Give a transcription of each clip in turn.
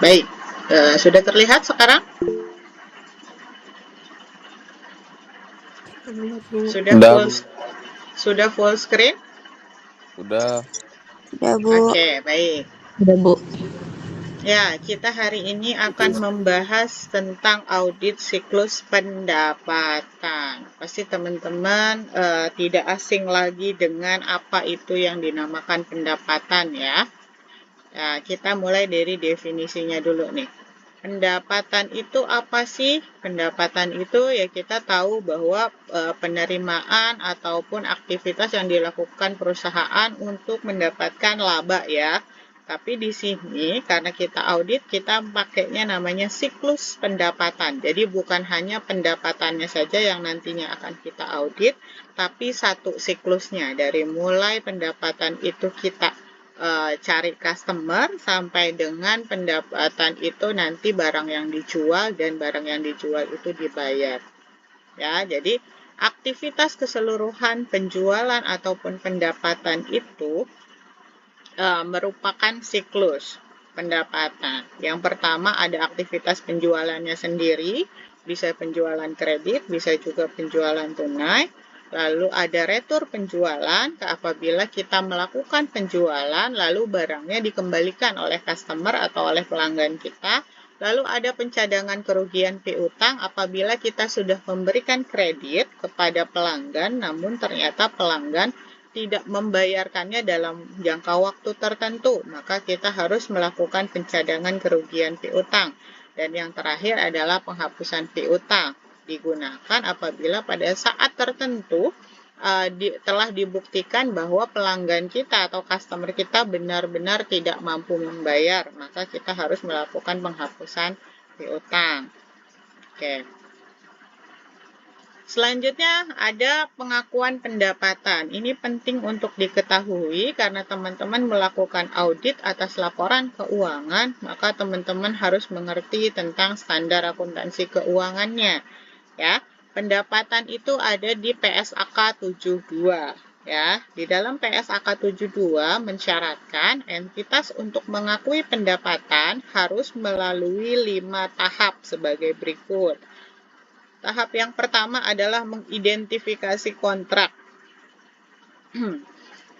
Baik, sudah terlihat sekarang? Sudah Udah, full Bu. sudah full screen? Udah. Udah, Bu. Oke, baik. Udah, Bu. Ya, kita hari ini akan membahas tentang audit siklus pendapatan. Pasti teman-teman tidak asing lagi dengan apa itu yang dinamakan pendapatan ya. Nah, kita mulai dari definisinya dulu nih. Pendapatan itu apa sih? Pendapatan itu ya kita tahu bahwa penerimaan ataupun aktivitas yang dilakukan perusahaan untuk mendapatkan laba ya. Tapi di sini karena kita audit, kita pakainya namanya siklus pendapatan. Jadi bukan hanya pendapatannya saja yang nantinya akan kita audit, tapi satu siklusnya dari mulai pendapatan itu kita cari customer sampai dengan pendapatan itu nanti barang yang dijual dan barang yang dijual itu dibayar. Ya, jadi aktivitas keseluruhan penjualan ataupun pendapatan itu merupakan siklus pendapatan. Yang pertama ada aktivitas penjualannya sendiri, bisa penjualan kredit, bisa juga penjualan tunai. Lalu ada retur penjualan apabila kita melakukan penjualan lalu barangnya dikembalikan oleh customer atau oleh pelanggan kita. Lalu ada pencadangan kerugian piutang apabila kita sudah memberikan kredit kepada pelanggan namun ternyata pelanggan tidak membayarkannya dalam jangka waktu tertentu, maka kita harus melakukan pencadangan kerugian piutang. Dan yang terakhir adalah penghapusan piutang. Digunakan apabila pada saat tertentu telah dibuktikan bahwa pelanggan kita atau customer kita benar-benar tidak mampu membayar, maka kita harus melakukan penghapusan piutang. Oke. Selanjutnya ada pengakuan pendapatan. Ini penting untuk diketahui karena teman-teman melakukan audit atas laporan keuangan, maka teman-teman harus mengerti tentang standar akuntansi keuangannya. Ya, pendapatan itu ada di PSAK 72. Ya, di dalam PSAK 72 mensyaratkan entitas untuk mengakui pendapatan harus melalui 5 tahap sebagai berikut. Tahap yang pertama adalah mengidentifikasi kontrak.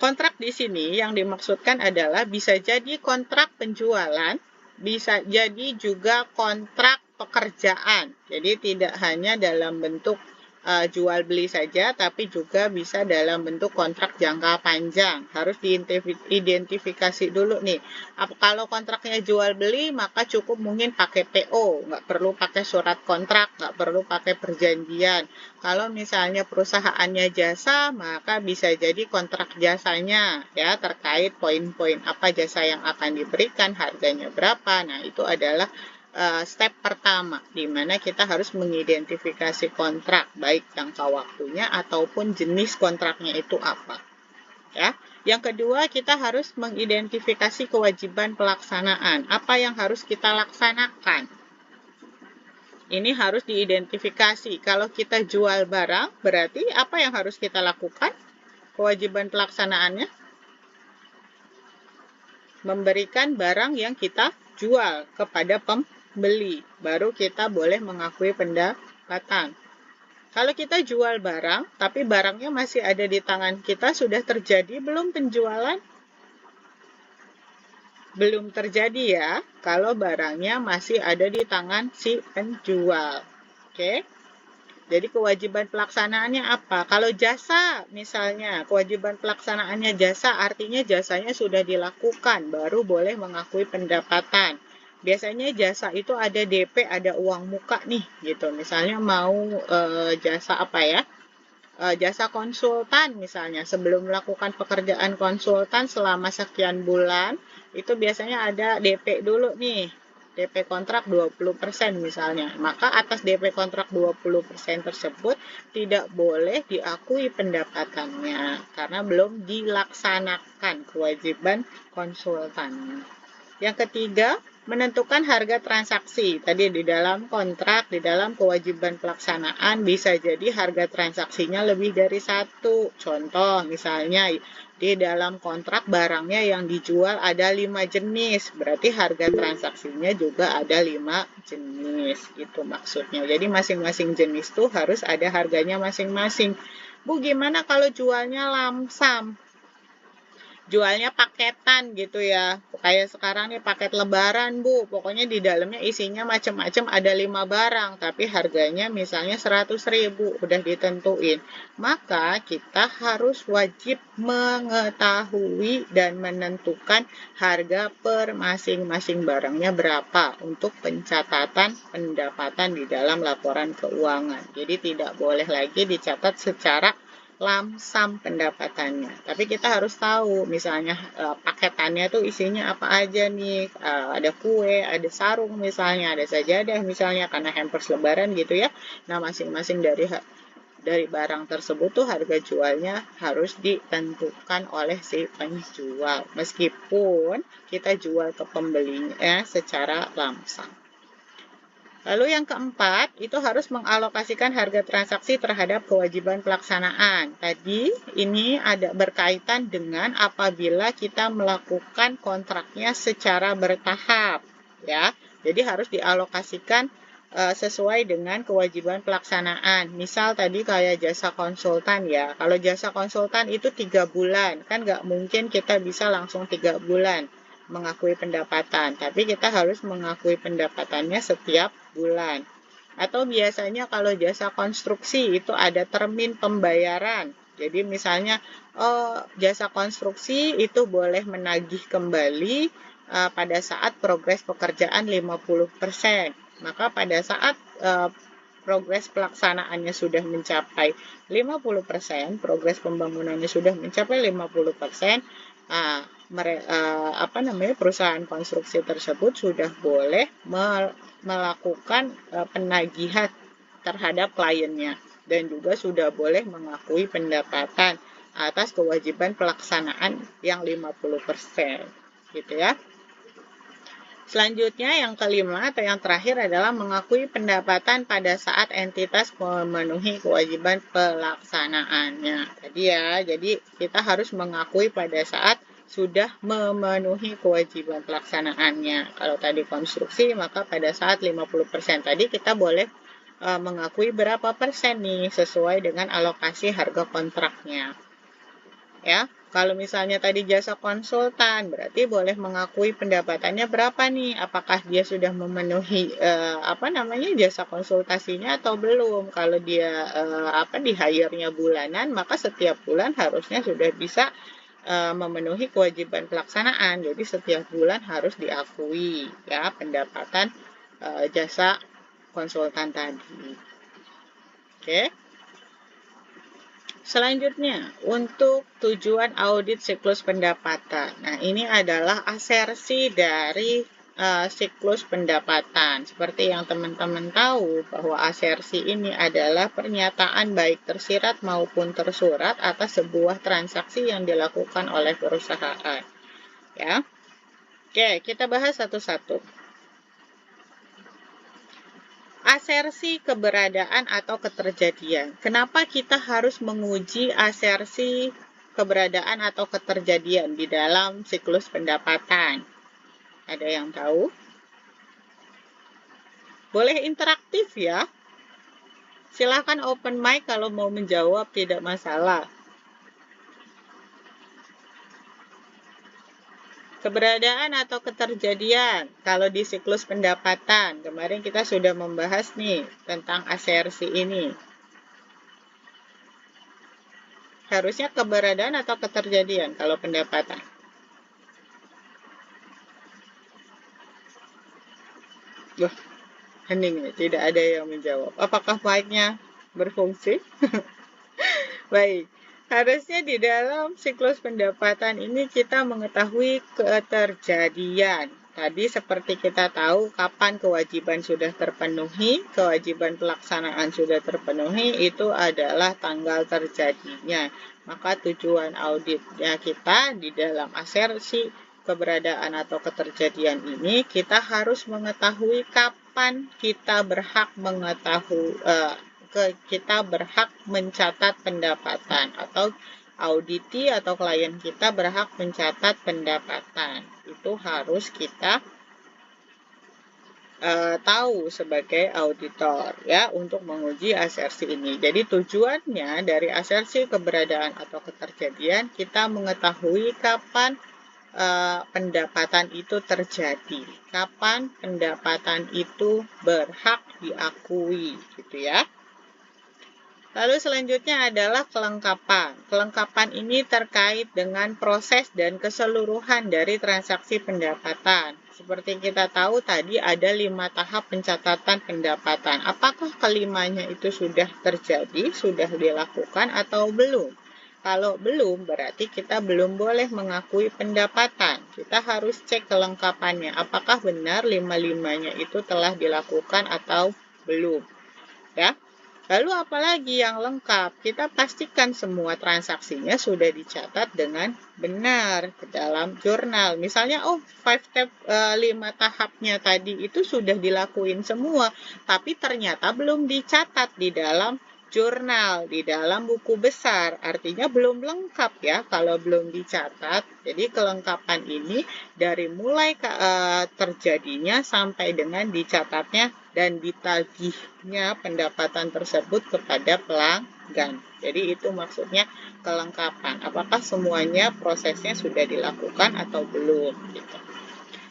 Kontrak di sini yang dimaksudkan adalah bisa jadi kontrak penjualan, bisa jadi juga kontrak pekerjaan. Jadi tidak hanya dalam bentuk jual beli saja, tapi juga bisa dalam bentuk kontrak jangka panjang. Harus diidentifikasi dulu nih. Kalau kontraknya jual beli, maka cukup mungkin pakai PO, nggak perlu pakai surat kontrak, nggak perlu pakai perjanjian. Kalau misalnya perusahaannya jasa, maka bisa jadi kontrak jasanya ya terkait poin-poin apa jasa yang akan diberikan, harganya berapa. Nah, itu adalah step pertama di mana kita harus mengidentifikasi kontrak baik jangka waktunya ataupun jenis kontraknya itu apa. Ya. Yang kedua, kita harus mengidentifikasi kewajiban pelaksanaan. Apa yang harus kita laksanakan? Ini harus diidentifikasi. Kalau kita jual barang, berarti apa yang harus kita lakukan? Kewajiban pelaksanaannya memberikan barang yang kita jual kepada pembeli. Baru kita boleh mengakui pendapatan. Kalau kita jual barang, tapi barangnya masih ada di tangan kita, sudah terjadi belum penjualan? Belum terjadi ya, kalau barangnya masih ada di tangan si penjual. Oke? Jadi kewajiban pelaksanaannya apa? Kalau jasa misalnya, kewajiban pelaksanaannya jasa artinya jasanya sudah dilakukan, baru boleh mengakui pendapatan. Biasanya jasa itu ada DP, ada uang muka nih gitu. Misalnya mau jasa apa ya? Jasa konsultan misalnya, sebelum melakukan pekerjaan konsultan selama sekian bulan, itu biasanya ada DP dulu nih. DP kontrak 20% misalnya. Maka atas DP kontrak 20% tersebut tidak boleh diakui pendapatannya karena belum dilaksanakan kewajiban konsultan. Yang ketiga, menentukan harga transaksi. Tadi di dalam kontrak, di dalam kewajiban pelaksanaan bisa jadi harga transaksinya lebih dari satu. Contoh misalnya di dalam kontrak barangnya yang dijual ada 5 jenis, berarti harga transaksinya juga ada 5 jenis. Itu maksudnya. Jadi masing-masing jenis tuh harus ada harganya masing-masing. Bu, gimana kalau jualnya lamsam? Jualnya paketan gitu ya, kayak sekarang nih paket lebaran Bu, pokoknya di dalamnya isinya macam-macam, ada 5 barang tapi harganya misalnya 100.000 udah ditentuin, maka kita harus wajib mengetahui dan menentukan harga per masing-masing barangnya berapa untuk pencatatan pendapatan di dalam laporan keuangan. Jadi tidak boleh lagi dicatat secara lamsam pendapatannya. Tapi kita harus tahu misalnya paketannya tuh isinya apa aja nih. Ada kue, ada sarung misalnya, ada sajadah misalnya karena hampers lebaran gitu ya. Nah, masing-masing dari barang tersebut tuh harga jualnya harus ditentukan oleh si penjual. Meskipun kita jual ke pembelinya secara lamsam. Lalu yang keempat, itu harus mengalokasikan harga transaksi terhadap kewajiban pelaksanaan. Tadi ini ada berkaitan dengan apabila kita melakukan kontraknya secara bertahap, ya. Jadi harus dialokasikan sesuai dengan kewajiban pelaksanaan. Misal tadi kayak jasa konsultan ya. Kalau jasa konsultan itu 3 bulan, kan nggak mungkin kita bisa langsung 3 bulan mengakui pendapatan, tapi kita harus mengakui pendapatannya setiap bulan. Atau biasanya kalau jasa konstruksi itu ada termin pembayaran. Jadi misalnya jasa konstruksi itu boleh menagih kembali pada saat progres pekerjaan 50%. Maka pada saat progres pelaksanaannya sudah mencapai 50%, progres pembangunannya sudah mencapai 50%, perusahaan konstruksi tersebut sudah boleh melakukan penagihan terhadap kliennya dan juga sudah boleh mengakui pendapatan atas kewajiban pelaksanaan yang 50%, gitu ya. Selanjutnya yang kelima atau yang terakhir adalah mengakui pendapatan pada saat entitas memenuhi kewajiban pelaksanaannya. Jadi kita harus mengakui pada saat sudah memenuhi kewajiban pelaksanaannya. Kalau tadi konstruksi, maka pada saat 50% tadi kita boleh mengakui berapa persen nih sesuai dengan alokasi harga kontraknya. Ya, kalau misalnya tadi jasa konsultan, berarti boleh mengakui pendapatannya berapa nih? Apakah dia sudah memenuhi jasa konsultasinya atau belum? Kalau dia di hire-nya bulanan, maka setiap bulan harusnya sudah bisa memenuhi kewajiban pelaksanaan. Jadi setiap bulan harus diakui ya pendapatan jasa konsultan tadi. Oke. Selanjutnya, untuk tujuan audit siklus pendapatan. Nah, ini adalah asersi dari siklus pendapatan. Seperti yang teman-teman tahu, bahwa asersi ini adalah pernyataan baik tersirat maupun tersurat atas sebuah transaksi yang dilakukan oleh perusahaan. Ya. Oke, kita bahas satu-satu. Asersi keberadaan atau keterjadian. Kenapa kita harus menguji asersi keberadaan atau keterjadian di dalam siklus pendapatan? Ada yang tahu? Boleh interaktif ya. Silahkan open mic kalau mau menjawab, tidak masalah. Keberadaan atau keterjadian, kalau di siklus pendapatan, kemarin kita sudah membahas nih tentang asersi ini. Harusnya keberadaan atau keterjadian kalau pendapatan? Wah, hening nih, tidak ada yang menjawab. Apakah mic-nya berfungsi? Baik. Harusnya di dalam siklus pendapatan ini kita mengetahui keterjadian. Tadi seperti kita tahu kapan kewajiban sudah terpenuhi, kewajiban pelaksanaan sudah terpenuhi, itu adalah tanggal terjadinya. Maka tujuan auditnya kita di dalam asersi keberadaan atau keterjadian ini, kita harus mengetahui kapan kita berhak kita berhak mencatat pendapatan, atau auditi atau klien kita berhak mencatat pendapatan. Itu harus kita tahu sebagai auditor ya untuk menguji asersi ini. Jadi tujuannya dari asersi keberadaan atau keterjadian, kita mengetahui kapan pendapatan itu terjadi, kapan pendapatan itu berhak diakui gitu ya. Lalu selanjutnya adalah kelengkapan. Kelengkapan ini terkait dengan proses dan keseluruhan dari transaksi pendapatan. Seperti kita tahu tadi ada 5 tahap pencatatan pendapatan. Apakah kelimanya itu sudah terjadi, sudah dilakukan atau belum? Kalau belum, berarti kita belum boleh mengakui pendapatan. Kita harus cek kelengkapannya. Apakah benar 5-5-nya itu telah dilakukan atau belum? Ya. Lalu apalagi yang lengkap? Kita pastikan semua transaksinya sudah dicatat dengan benar ke dalam jurnal. Misalnya, 5 tahapnya tadi itu sudah dilakuin semua, tapi ternyata belum dicatat di dalam jurnal, di dalam buku besar. Artinya belum lengkap ya kalau belum dicatat. Jadi kelengkapan ini dari mulai terjadinya sampai dengan dicatatnya dan ditagihnya pendapatan tersebut kepada pelanggan. Jadi itu maksudnya kelengkapan. Apakah semuanya prosesnya sudah dilakukan atau belum? Gitu.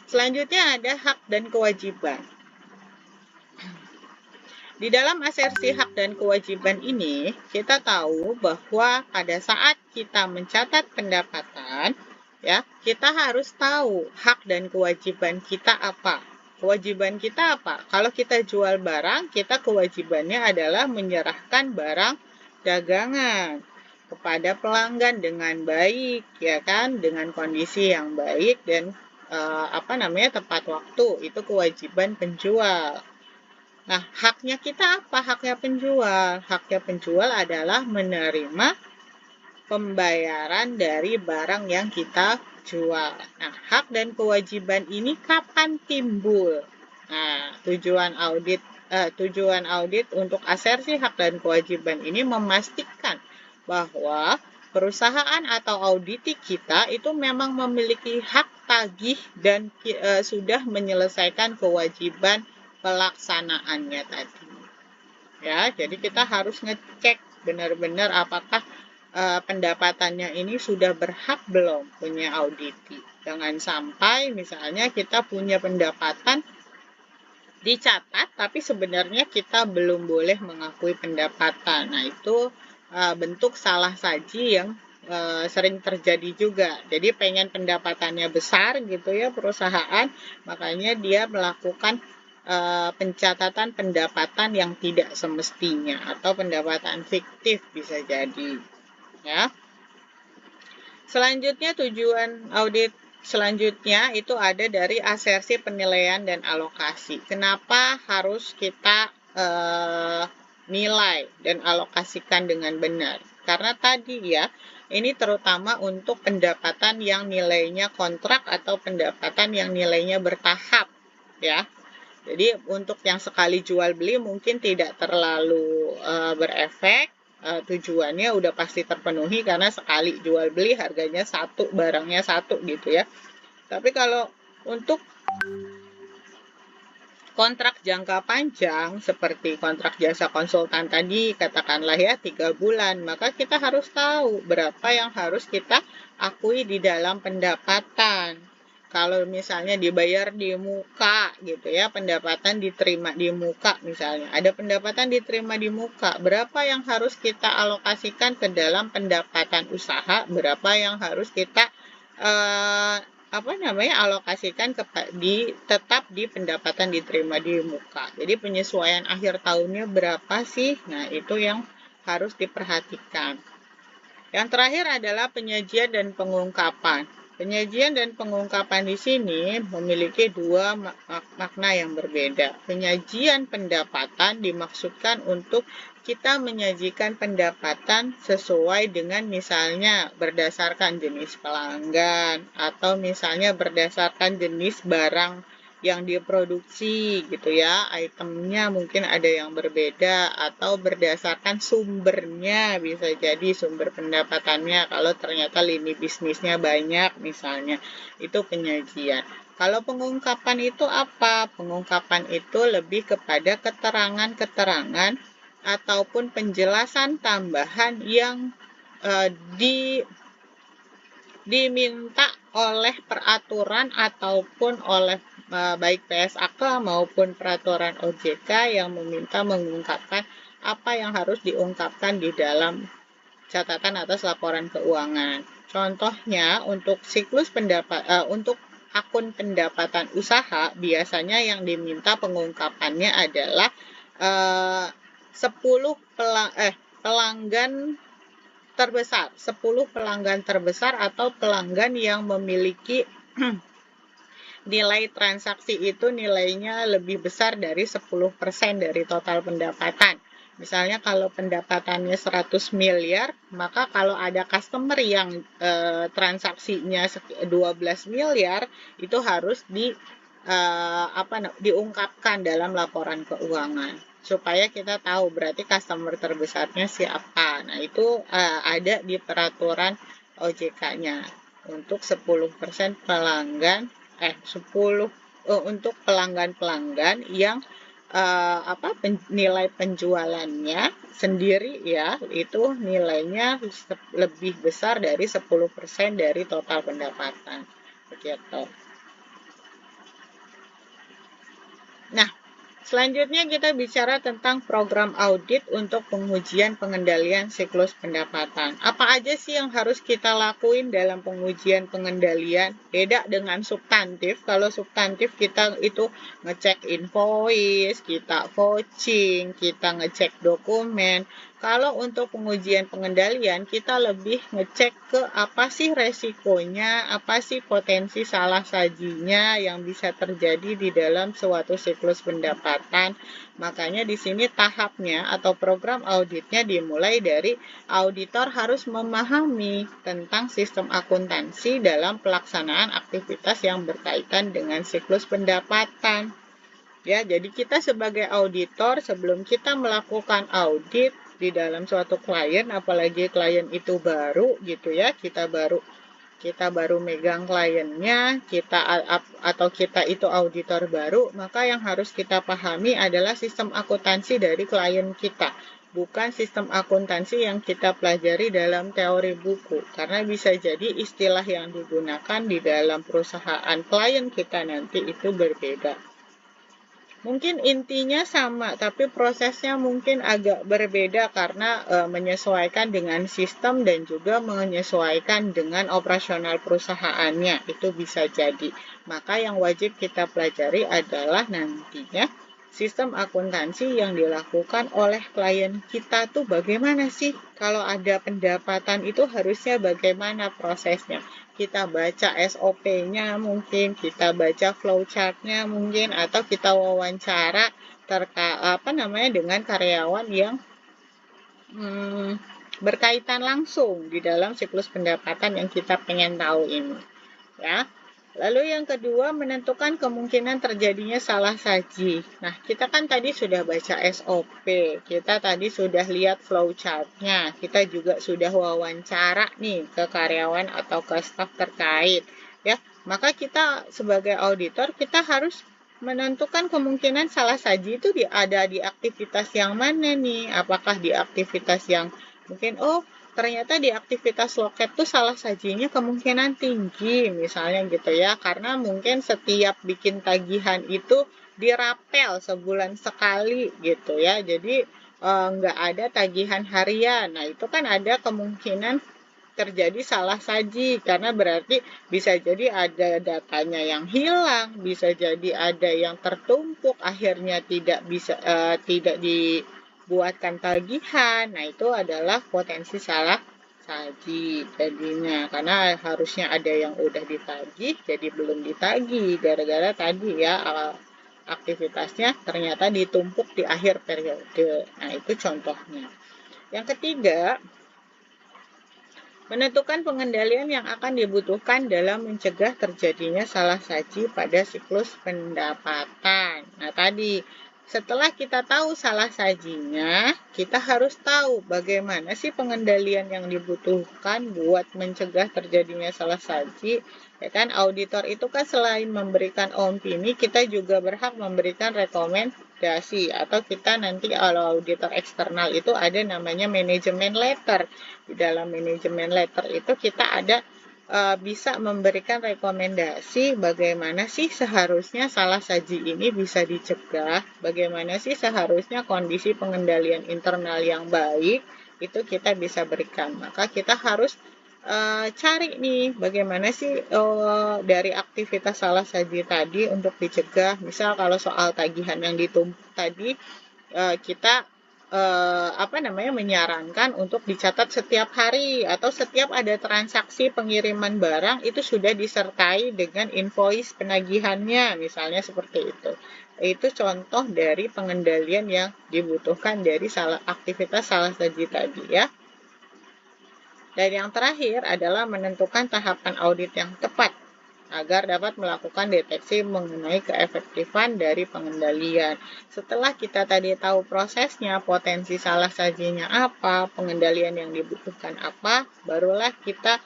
Selanjutnya ada hak dan kewajiban. Di dalam asersi hak dan kewajiban ini, kita tahu bahwa pada saat kita mencatat pendapatan, ya, kita harus tahu hak dan kewajiban kita apa. Kewajiban kita apa? Kalau kita jual barang, kita kewajibannya adalah menyerahkan barang dagangan kepada pelanggan dengan baik, ya kan, dengan kondisi yang baik dan tepat waktu. Itu kewajiban penjual. Nah, haknya kita apa? Haknya penjual. Haknya penjual adalah menerima pembayaran dari barang yang kita jual. Nah, hak dan kewajiban ini kapan timbul? Nah, tujuan audit untuk asersi hak dan kewajiban ini memastikan bahwa perusahaan atau auditi kita itu memang memiliki hak tagih dan sudah menyelesaikan kewajiban pelaksanaannya tadi. Ya, jadi kita harus ngecek benar-benar apakah pendapatannya ini sudah berhak belum punya auditi. Jangan sampai misalnya kita punya pendapatan dicatat tapi sebenarnya kita belum boleh mengakui pendapatan. Nah, itu bentuk salah saji yang sering terjadi juga. Jadi pengen pendapatannya besar gitu ya perusahaan, makanya dia melakukan pencatatan pendapatan yang tidak semestinya atau pendapatan fiktif bisa jadi. Ya. Selanjutnya tujuan audit selanjutnya itu ada dari asersi penilaian dan alokasi. Kenapa harus kita nilai dan alokasikan dengan benar? Karena tadi ya, ini terutama untuk pendapatan yang nilainya kontrak atau pendapatan yang nilainya bertahap ya. Jadi untuk yang sekali jual beli mungkin tidak terlalu berefek. Tujuannya udah pasti terpenuhi karena sekali jual beli harganya satu, barangnya satu gitu ya. Tapi kalau untuk kontrak jangka panjang seperti kontrak jasa konsultan tadi katakanlah ya 3 bulan, maka kita harus tahu berapa yang harus kita akui di dalam pendapatan. Kalau misalnya dibayar di muka gitu ya, pendapatan diterima di muka misalnya. Ada pendapatan diterima di muka, berapa yang harus kita alokasikan ke dalam pendapatan usaha, berapa yang harus kita alokasikan tetap di pendapatan diterima di muka. Jadi penyesuaian akhir tahunnya berapa sih? Nah, itu yang harus diperhatikan. Yang terakhir adalah penyajian dan pengungkapan. Penyajian dan pengungkapan di sini memiliki dua makna yang berbeda. Penyajian pendapatan dimaksudkan untuk kita menyajikan pendapatan sesuai dengan misalnya berdasarkan jenis pelanggan atau misalnya berdasarkan jenis barang yang diproduksi gitu ya, itemnya mungkin ada yang berbeda atau berdasarkan sumbernya, bisa jadi sumber pendapatannya kalau ternyata lini bisnisnya banyak misalnya, itu penyajian. Kalau pengungkapan itu apa? Pengungkapan itu lebih kepada keterangan-keterangan ataupun penjelasan tambahan yang diminta oleh peraturan ataupun oleh baik PSAK maupun peraturan OJK yang meminta mengungkapkan apa yang harus diungkapkan di dalam catatan atas laporan keuangan. Contohnya untuk siklus untuk akun pendapatan usaha biasanya yang diminta pengungkapannya adalah 10 pelanggan terbesar, 10 pelanggan terbesar atau pelanggan yang memiliki nilai transaksi itu nilainya lebih besar dari 10% dari total pendapatan. Misalnya kalau pendapatannya 100 miliar, maka kalau ada customer yang transaksinya 12 miliar, itu harus diungkapkan dalam laporan keuangan supaya kita tahu berarti customer terbesarnya siapa. Nah, itu ada di peraturan OJK-nya untuk 10% pelanggan 10 untuk pelanggan-pelanggan yang nilai penjualannya sendiri ya itu nilainya lebih besar dari 10% dari total pendapatan. Begitu. Nah, selanjutnya kita bicara tentang program audit untuk pengujian pengendalian siklus pendapatan. Apa aja sih yang harus kita lakuin dalam pengujian pengendalian? Beda dengan substantif. Kalau substantif kita itu ngecek invoice, kita vouching, kita ngecek dokumen. Kalau untuk pengujian pengendalian, kita lebih ngecek ke apa sih resikonya, apa sih potensi salah sajinya yang bisa terjadi di dalam suatu siklus pendapatan. Makanya di sini tahapnya atau program auditnya dimulai dari auditor harus memahami tentang sistem akuntansi dalam pelaksanaan aktivitas yang berkaitan dengan siklus pendapatan. Ya, jadi kita sebagai auditor sebelum kita melakukan audit di dalam suatu klien, apalagi klien itu baru gitu ya, kita baru megang kliennya, atau kita itu auditor baru, maka yang harus kita pahami adalah sistem akuntansi dari klien kita, bukan sistem akuntansi yang kita pelajari dalam teori buku, karena bisa jadi istilah yang digunakan di dalam perusahaan klien kita nanti itu berbeda. Mungkin intinya sama, tapi prosesnya mungkin agak berbeda karena menyesuaikan dengan sistem dan juga menyesuaikan dengan operasional perusahaannya. Itu bisa jadi. Maka yang wajib kita pelajari adalah nantinya sistem akuntansi yang dilakukan oleh klien kita tuh bagaimana sih? Kalau ada pendapatan itu harusnya bagaimana prosesnya? Kita baca SOP-nya mungkin, kita baca flowchart-nya mungkin, atau kita wawancara dengan karyawan yang berkaitan langsung di dalam siklus pendapatan yang kita pengen tahu ini. Ya. Lalu yang kedua, menentukan kemungkinan terjadinya salah saji. Nah, kita kan tadi sudah baca SOP, kita tadi sudah lihat flowchart-nya, kita juga sudah wawancara nih ke karyawan atau ke staf terkait. Ya, maka kita sebagai auditor, kita harus menentukan kemungkinan salah saji itu ada di aktivitas yang mana nih? Apakah di aktivitas yang mungkin, ternyata di aktivitas loket tuh salah sajinya kemungkinan tinggi misalnya gitu ya, karena mungkin setiap bikin tagihan itu dirapel sebulan sekali gitu ya, jadi nggak ada tagihan harian. Nah, itu kan ada kemungkinan terjadi salah saji karena berarti bisa jadi ada datanya yang hilang, bisa jadi ada yang tertumpuk akhirnya tidak dibuatkan tagihan. Nah, itu adalah potensi salah saji jadinya, karena harusnya ada yang udah ditagih jadi belum ditagih gara-gara tadi ya aktivitasnya ternyata ditumpuk di akhir periode. Nah, itu contohnya. Yang ketiga, menentukan pengendalian yang akan dibutuhkan dalam mencegah terjadinya salah saji pada siklus pendapatan. Nah, tadi setelah kita tahu salah sajinya, kita harus tahu bagaimana sih pengendalian yang dibutuhkan buat mencegah terjadinya salah saji. Ya kan, auditor itu kan selain memberikan opini, kita juga berhak memberikan rekomendasi, atau kita nanti kalau auditor eksternal itu ada namanya manajemen letter. Di dalam manajemen letter itu kita ada bisa memberikan rekomendasi bagaimana sih seharusnya salah saji ini bisa dicegah, bagaimana sih seharusnya kondisi pengendalian internal yang baik itu kita bisa berikan. Maka kita harus cari nih bagaimana sih dari aktivitas salah saji tadi untuk dicegah. Misal kalau soal tagihan yang ditumpuk tadi, kita menyarankan untuk dicatat setiap hari atau setiap ada transaksi pengiriman barang itu sudah disertai dengan invoice penagihannya, misalnya seperti itu. Itu contoh dari pengendalian yang dibutuhkan dari aktivitas salah saji tadi ya. Dan yang terakhir adalah menentukan tahapan audit yang tepat agar dapat melakukan deteksi mengenai keefektifan dari pengendalian. Setelah kita tadi tahu prosesnya, potensi salah sajinya apa, pengendalian yang dibutuhkan apa, barulah kita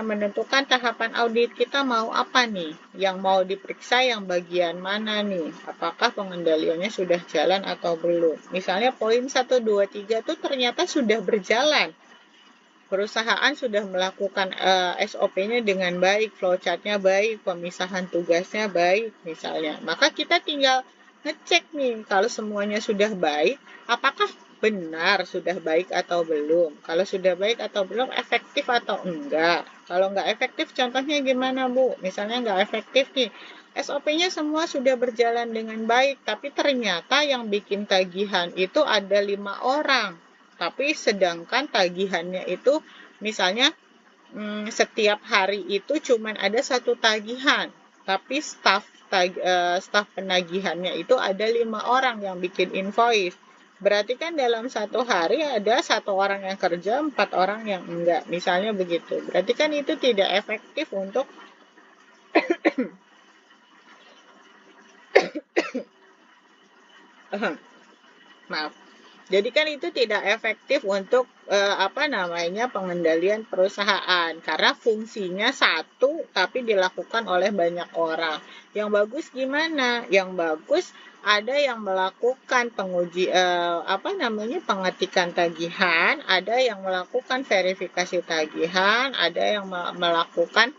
menentukan tahapan audit kita mau apa nih, yang mau diperiksa yang bagian mana nih, apakah pengendaliannya sudah jalan atau belum. Misalnya poin 1, 2, 3 itu ternyata sudah berjalan. Perusahaan sudah melakukan SOP-nya dengan baik, flowchart-nya baik, pemisahan tugasnya baik misalnya. Maka kita tinggal ngecek nih, kalau semuanya sudah baik, apakah benar sudah baik atau belum. Kalau sudah baik atau belum, efektif atau enggak. Kalau enggak efektif, contohnya gimana Bu? Misalnya enggak efektif nih, SOP-nya semua sudah berjalan dengan baik, tapi ternyata yang bikin tagihan itu ada 5 orang. Tapi sedangkan tagihannya itu misalnya setiap hari itu cuma ada 1 tagihan, tapi staf penagihannya itu ada 5 orang yang bikin invoice. Berarti kan dalam 1 hari ada 1 orang yang kerja, 4 orang yang enggak, misalnya begitu. Berarti kan itu tidak efektif untuk maaf. Jadi kan itu tidak efektif untuk pengendalian perusahaan, karena fungsinya satu tapi dilakukan oleh banyak orang. Yang bagus gimana? Yang bagus ada yang melakukan pengetikan tagihan, ada yang melakukan verifikasi tagihan, ada yang melakukan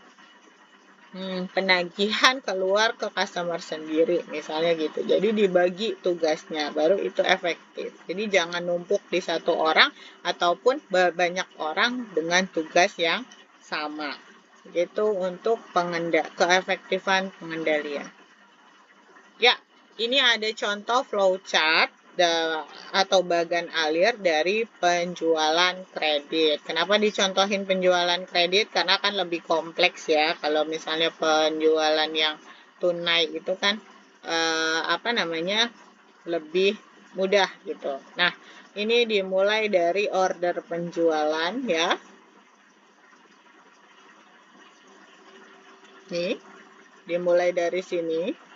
penagihan keluar ke customer sendiri, misalnya gitu. Jadi dibagi tugasnya, baru itu efektif. Jadi jangan numpuk di 1 orang ataupun banyak orang dengan tugas yang sama. Gitu untuk keefektifan pengendalian. Ya, ini ada contoh flowchart atau bagan alir dari penjualan kredit. Kenapa dicontohin penjualan kredit? Karena kan lebih kompleks ya. Kalau misalnya penjualan yang tunai itu kan lebih mudah gitu. Nah, ini dimulai dari order penjualan ya. Nih, dimulai dari sini.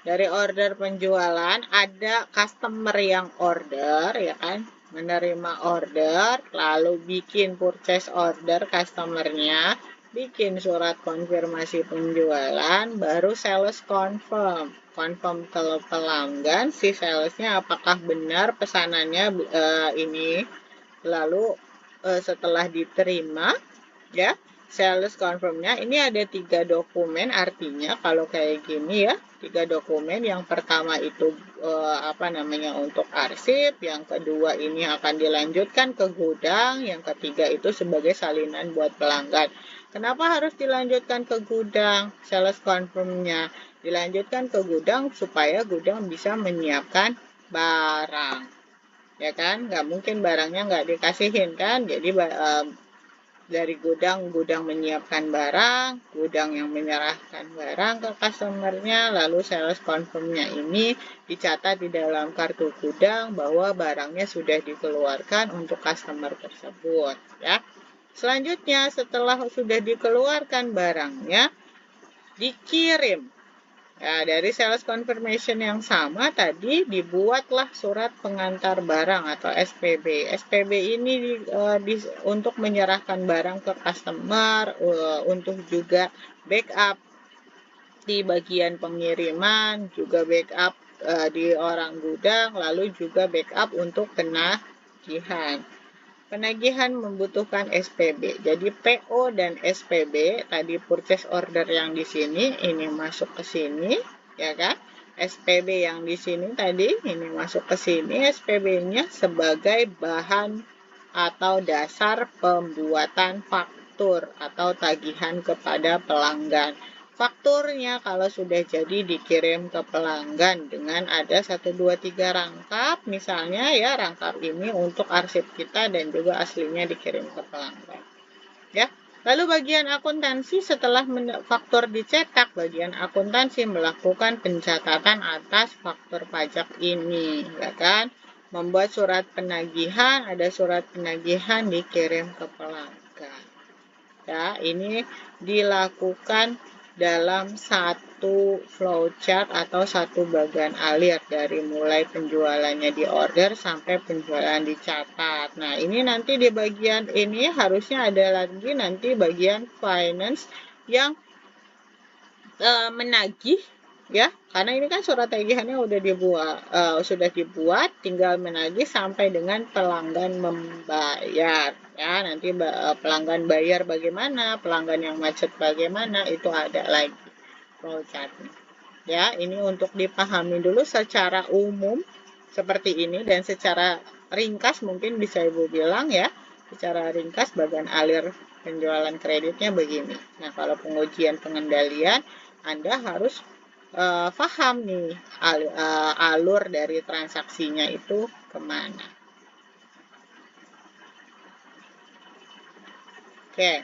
Dari order penjualan, ada customer yang order, ya kan, menerima order, lalu bikin purchase order customernya, bikin surat konfirmasi penjualan, baru sales confirm ke pelanggan, si salesnya apakah benar pesanannya ini, lalu setelah diterima, ya, sales confirmnya ini ada 3 dokumen, artinya kalau kayak gini ya, 3 dokumen. Yang pertama itu untuk arsip, yang kedua ini akan dilanjutkan ke gudang, yang ketiga itu sebagai salinan buat pelanggan. Kenapa harus dilanjutkan ke gudang? Sales confirmnya dilanjutkan ke gudang supaya gudang bisa menyiapkan barang. ya kan? Nggak mungkin barangnya nggak dikasihin kan? Jadi dari gudang menyiapkan barang, gudang yang menyerahkan barang ke customernya, lalu sales confirmnya ini dicatat di dalam kartu gudang bahwa barangnya sudah dikeluarkan untuk customer tersebut, ya. Selanjutnya, setelah sudah dikeluarkan barangnya, dikirim. Ya, dari sales confirmation yang sama tadi dibuatlah surat pengantar barang atau SPB. SPB ini untuk menyerahkan barang ke customer, untuk juga backup di bagian pengiriman, juga backup di orang gudang, lalu juga backup untuk penagihan. Penagihan membutuhkan SPB. Jadi PO dan SPB tadi purchase order yang di sini ini masuk ke sini, ya kan? SPB yang di sini tadi ini masuk ke sini, SPB-nya sebagai bahan atau dasar pembuatan faktur atau tagihan kepada pelanggan. Fakturnya kalau sudah jadi dikirim ke pelanggan dengan ada 1, 2, 3 rangkap. Misalnya ya rangkap ini untuk arsip kita dan juga aslinya dikirim ke pelanggan. Ya. Lalu bagian akuntansi setelah faktur dicetak, bagian akuntansi melakukan pencatatan atas faktur pajak ini, ya kan? Membuat surat penagihan, ada surat penagihan dikirim ke pelanggan. Ya, ini dilakukan dalam satu flowchart atau satu bagian alir dari mulai penjualannya di order sampai penjualan dicatat. Nah, ini nanti di bagian ini harusnya ada lagi nanti bagian finance yang menagih, ya, karena ini kan surat tagihannya sudah dibuat, tinggal menagih sampai dengan pelanggan membayar. Ya, nanti pelanggan bayar bagaimana, pelanggan yang macet bagaimana, itu ada lagi flowchartnya. Ya, ini untuk dipahami dulu secara umum seperti ini dan secara ringkas mungkin bisa Ibu bilang ya, secara ringkas bagian alir penjualan kreditnya begini. Nah, kalau pengujian pengendalian Anda harus paham nih alur dari transaksinya itu kemana. Oke.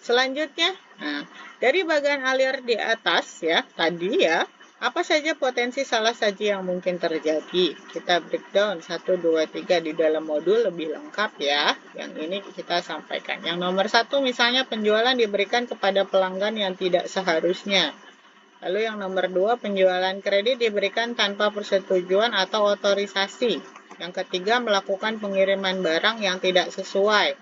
Selanjutnya, nah, dari bagian alir di atas ya, tadi ya, apa saja potensi salah saji yang mungkin terjadi? Kita breakdown 1, 2, 3 di dalam modul lebih lengkap ya. Yang ini kita sampaikan. Yang nomor 1 misalnya penjualan diberikan kepada pelanggan yang tidak seharusnya. Lalu yang nomor 2 penjualan kredit diberikan tanpa persetujuan atau otorisasi. Yang ketiga melakukan pengiriman barang yang tidak sesuai.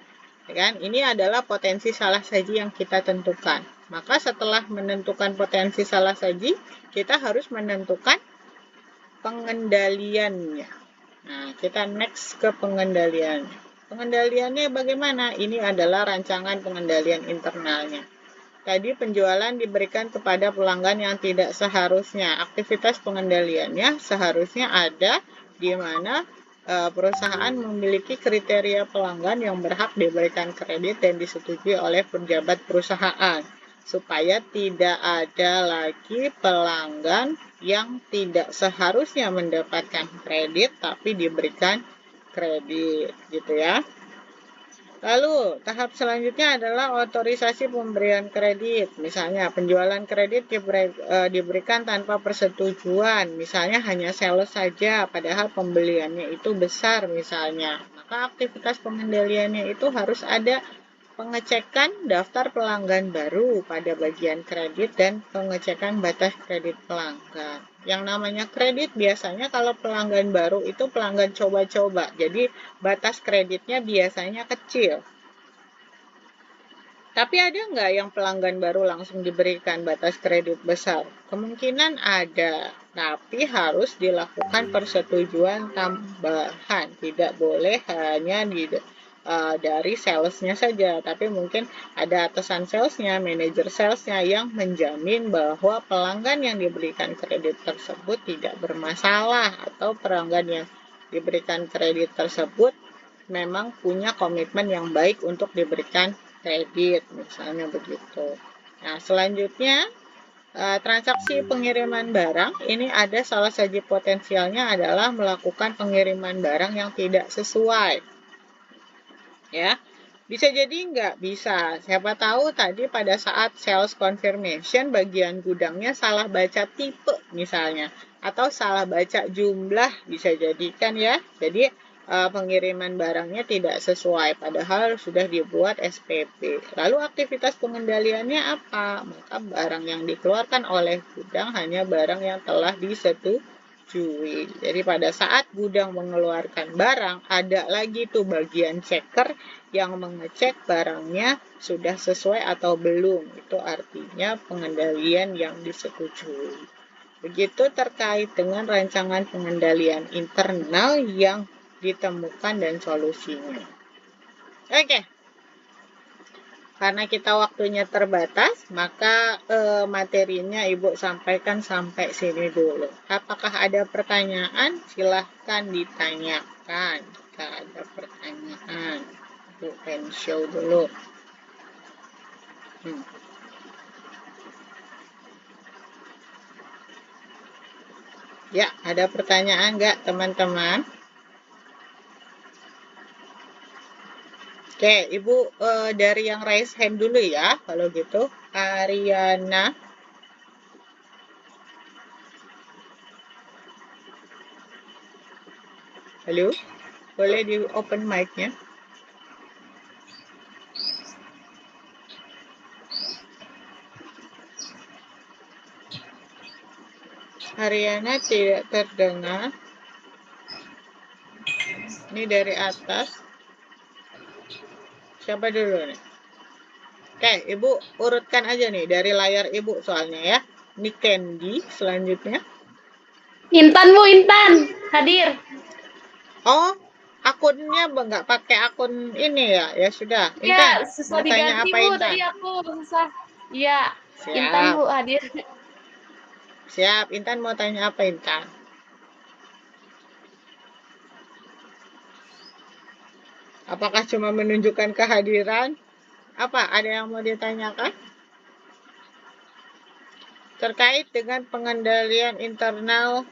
Kan? Ini adalah potensi salah saji yang kita tentukan. Maka setelah menentukan potensi salah saji, kita harus menentukan pengendaliannya. Nah, kita next ke pengendaliannya. Pengendaliannya bagaimana? Ini adalah rancangan pengendalian internalnya. Tadi penjualan diberikan kepada pelanggan yang tidak seharusnya. Aktivitas pengendaliannya seharusnya ada di mana perusahaan memiliki kriteria pelanggan yang berhak diberikan kredit dan disetujui oleh pejabat perusahaan supaya tidak ada lagi pelanggan yang tidak seharusnya mendapatkan kredit tapi diberikan kredit gitu ya. Lalu, tahap selanjutnya adalah otorisasi pemberian kredit. Misalnya, penjualan kredit diberikan tanpa persetujuan. Misalnya, hanya sales saja, padahal pembeliannya itu besar misalnya. Maka aktivitas pengendaliannya itu harus ada pengecekan daftar pelanggan baru pada bagian kredit dan pengecekan batas kredit pelanggan. Yang namanya kredit biasanya kalau pelanggan baru itu pelanggan coba-coba. Jadi batas kreditnya biasanya kecil. Tapi ada nggak yang pelanggan baru langsung diberikan batas kredit besar? Kemungkinan ada, tapi harus dilakukan persetujuan tambahan. Tidak boleh hanya dari salesnya saja, tapi mungkin ada atasan salesnya, manajer salesnya yang menjamin bahwa pelanggan yang diberikan kredit tersebut tidak bermasalah atau pelanggan yang diberikan kredit tersebut memang punya komitmen yang baik untuk diberikan kredit, misalnya begitu. Nah, selanjutnya transaksi pengiriman barang ini ada salah satu potensialnya adalah melakukan pengiriman barang yang tidak sesuai. Ya, bisa jadi nggak bisa. Siapa tahu tadi pada saat sales confirmation bagian gudangnya salah baca tipe misalnya, atau salah baca jumlah bisa jadikan ya. Jadi pengiriman barangnya tidak sesuai padahal sudah dibuat SPP. Lalu aktivitas pengendaliannya apa? Maka barang yang dikeluarkan oleh gudang hanya barang yang telah disetujui. Jadi pada saat gudang mengeluarkan barang, ada lagi tuh bagian checker yang mengecek barangnya sudah sesuai atau belum. Itu artinya pengendalian yang disetujui. Begitu terkait dengan rancangan pengendalian internal yang ditemukan dan solusinya. Oke. Karena kita waktunya terbatas, maka materinya Ibu sampaikan sampai sini dulu. Apakah ada pertanyaan? Silahkan ditanyakan jika ada pertanyaan. Ibu pengen show dulu. Ya, ada pertanyaan nggak teman-teman? Oke, Ibu dari yang raise hand dulu ya, kalau gitu. Ariana. Halo, boleh di open mic-nya? Ariana tidak terdengar. Ini dari atas. Siapa dulu nih? Oke, Ibu urutkan aja nih dari layar Ibu soalnya ya. Ini Candy selanjutnya. Intan Bu, Intan hadir. Oh, akunnya nggak pakai akun ini ya? Ya sudah. Iya, Intan, susah mau tanya diganti apa Bu, Intan? tadi aku susah. Iya, Intan Bu hadir. Siap, Intan mau tanya apa Intan? Apakah cuma menunjukkan kehadiran? Apa? Ada yang mau ditanyakan? Terkait dengan pengendalian internal,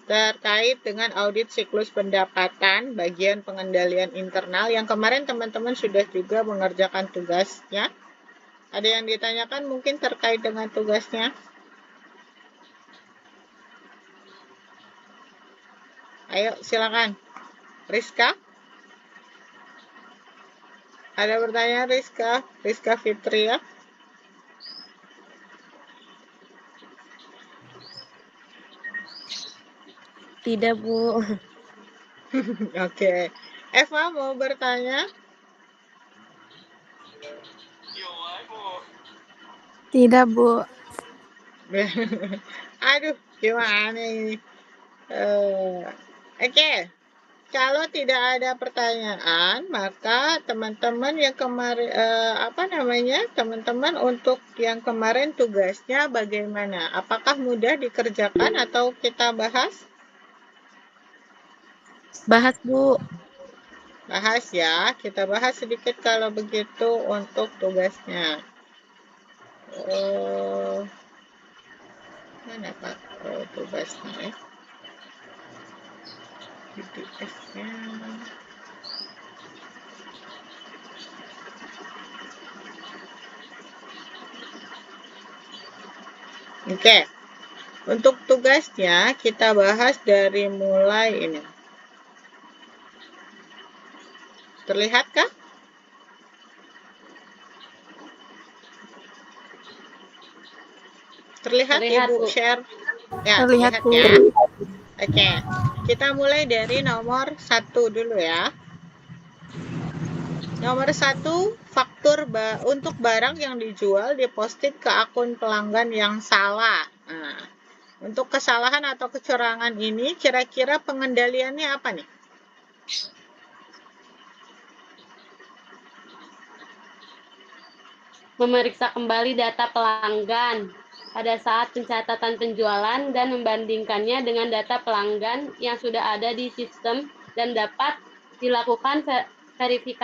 terkait dengan audit siklus pendapatan, bagian pengendalian internal, yang kemarin teman-teman sudah juga mengerjakan tugasnya. Ada yang ditanyakan mungkin terkait dengan tugasnya? Ayo, silakan. Rizka? Ada pertanyaan Rizka? Rizka Fitria? Tidak Bu. Oke. Eva mau bertanya? Tidak Bu. Aduh, gimana ini? Oke. Kalau tidak ada pertanyaan, maka teman-teman yang kemarin teman-teman untuk yang kemarin tugasnya bagaimana? Apakah mudah dikerjakan atau kita bahas? Bahas Bu. Bahas ya, kita bahas sedikit kalau begitu untuk tugasnya. Mana Pak tugasnya? PDF-nya. Oke. Untuk tugasnya kita bahas dari mulai ini. Terlihatkah? Terlihat Ibu Bu. share? Ya, Terlihat Bu. ya. Oke, kita mulai dari nomor 1 dulu ya. Nomor 1, faktur untuk barang yang dijual diposting ke akun pelanggan yang salah. Nah, untuk kesalahan atau kecurangan ini kira-kira pengendaliannya apa nih? Memeriksa kembali data pelanggan pada saat pencatatan penjualan dan membandingkannya dengan data pelanggan yang sudah ada di sistem dan dapat dilakukan verifikasi